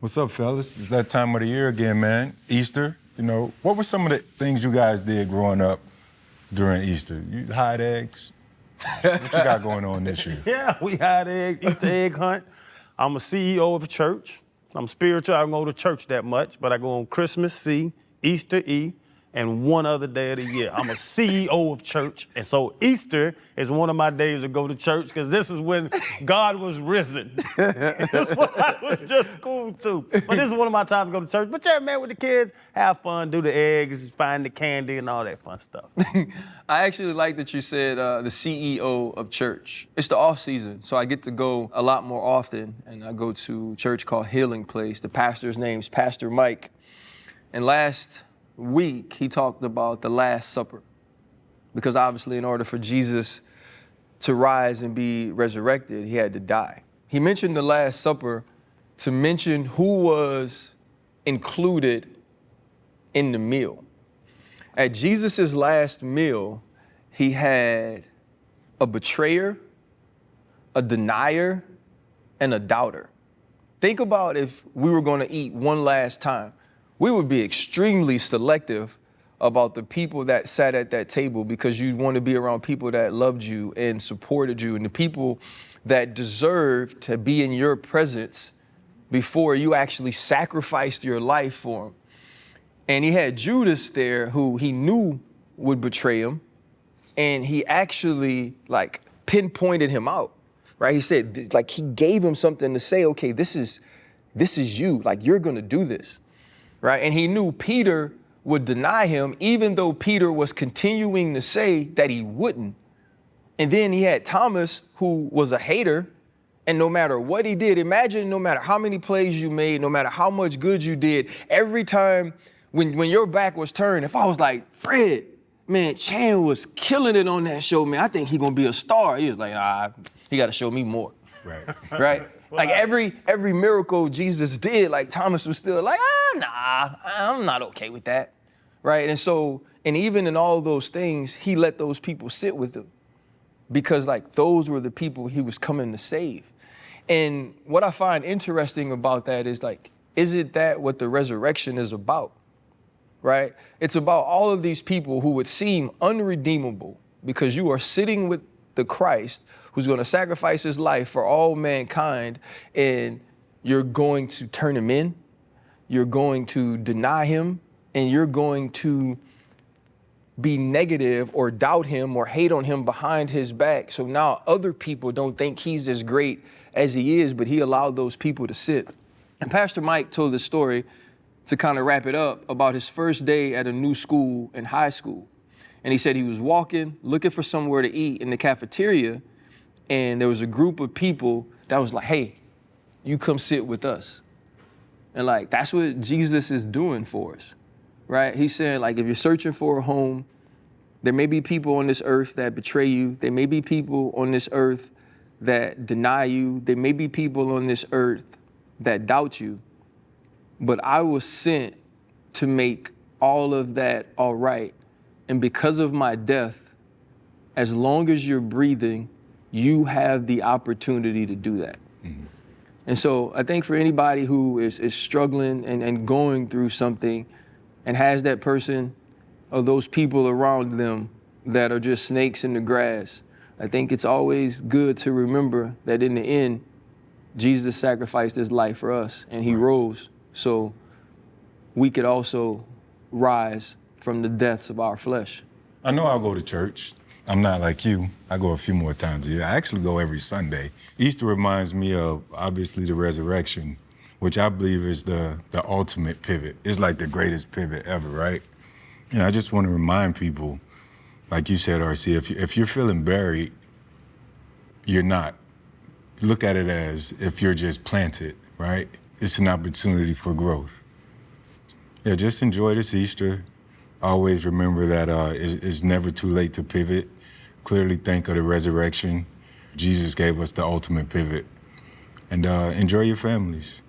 What's up, fellas? It's that time of the year again, man. Easter, What were some of the things you guys did growing up during Easter? You hide eggs? What you got going on this year? Yeah, we hide eggs, Easter egg hunt. I'm a CEO of a church. I'm spiritual. I don't go to church that much, but I go on Christmas C, Easter E, and one other day of the year. I'm a CEO of church, and so Easter is one of my days to go to church because this is when God was risen. That's what I was just schooled to. But this is one of my times to go to church. But yeah, man, with the kids, have fun, do the eggs, find the candy, and all that fun stuff. I actually like that you said the CEO of church. It's the off season, so I get to go a lot more often, and I go to a church called Healing Place. The pastor's name's Pastor Mike, and last week he talked about the Last Supper, because obviously in order for Jesus to rise and be resurrected, he had to die. He mentioned the Last Supper to mention who was included in the meal. At Jesus' last meal, he had a betrayer, a denier, and a doubter. Think about if we were going to eat one last time. We would be extremely selective about the people that sat at that table because you'd want to be around people that loved you and supported you and the people that deserved to be in your presence before you actually sacrificed your life for them. And he had Judas there who he knew would betray him. And he actually pinpointed him out, right? He said, he gave him something to say, okay, this is you, you're gonna do this, right? And he knew Peter would deny him, even though Peter was continuing to say that he wouldn't. And then he had Thomas, who was a hater. And no matter what he did, imagine no matter how many plays you made, no matter how much good you did, every time when your back was turned, if I was like, Fred, man, Chan was killing it on that show, man. I think he gonna be a star. He was like, he gotta show me more. Right. Right? Every miracle Jesus did, Thomas was still like, nah, I'm not okay with that. Right? And even in all those things, he let those people sit with him because those were the people he was coming to save. And what I find interesting about that is isn't that what the resurrection is about? Right? It's about all of these people who would seem unredeemable because you are sitting with the Christ who's going to sacrifice his life for all mankind, and you're going to turn him in, you're going to deny him, and you're going to be negative or doubt him or hate on him behind his back. So now other people don't think he's as great as he is, but he allowed those people to sit. And Pastor Mike told the story to kind of wrap it up about his first day at a new school in high school. And he said he was walking, looking for somewhere to eat in the cafeteria, and there was a group of people that was like, hey, you come sit with us. And that's what Jesus is doing for us, right? He's saying if you're searching for a home, there may be people on this earth that betray you. There may be people on this earth that deny you. There may be people on this earth that doubt you. But I was sent to make all of that all right. And because of my death, as long as you're breathing, you have the opportunity to do that. Mm-hmm. And so I think for anybody who is struggling and going through something and has that person or those people around them that are just snakes in the grass, I think it's always good to remember that in the end, Jesus sacrificed his life for us and he rose so we could also rise from the deaths of our flesh. I know I'll go to church. I'm not like you. I go a few more times a year. I actually go every Sunday. Easter reminds me of, obviously, the resurrection, which I believe is the ultimate pivot. It's the greatest pivot ever, right? I just want to remind people, like you said, RC, if you're feeling buried, you're not. Look at it as if you're just planted, right? It's an opportunity for growth. Yeah, just enjoy this Easter. Always remember that it's never too late to pivot. Clearly think of the resurrection. Jesus gave us the ultimate pivot. And enjoy your families.